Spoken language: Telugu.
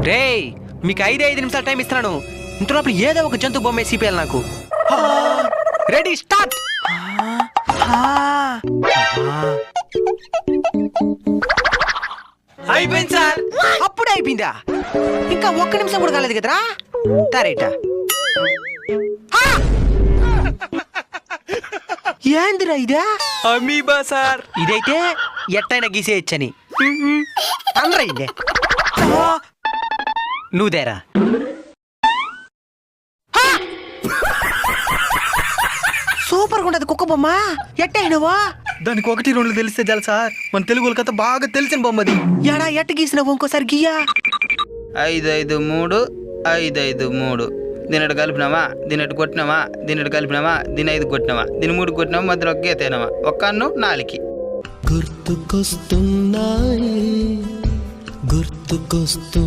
రేయ్ మీకు 5 నిమిషాలు టైం ఇస్తున్నాను. ఇంతలోపల ఏదో ఒక జంతు బొమ్మ సిపిఎల్ నాకు. Ready start. అయిపోయింది సార్. అప్పుడే అయిపోయిందా? ఇంకా 1 నిమిషం కూడా కాలేదు కదరా. తారేట ఏందిరా ఇదా? Amoeba sir. ఇదైతే ఎట్టైనా గీసేయచ్చని అందరైందే. నువ్వుదేరా. సూపర్ గా ఉంటది కుక్క బొమ్మ. ఎట్టయినవా? దానికి 1, 2 తెలిస్తే చాలు సార్. మన తెలుగు కథ బాగా తెలిసిన బొమ్మది. ఎడా ఎట్ట గీసినావు? ఇంకోసారి గీయా. 5, 5, 3 5, 5, 3 దీని కలిపినామా, దీని కొట్టినామా, దీని కలిపినామా, దీని 5 కొట్టినామా, దీని 3 కొట్టినామా, మధ్యలో ఒక గీతేనామా, ఒక్క అన్ను 4కి. గుర్తుకొస్తున్నాయి గుర్తుకొస్తు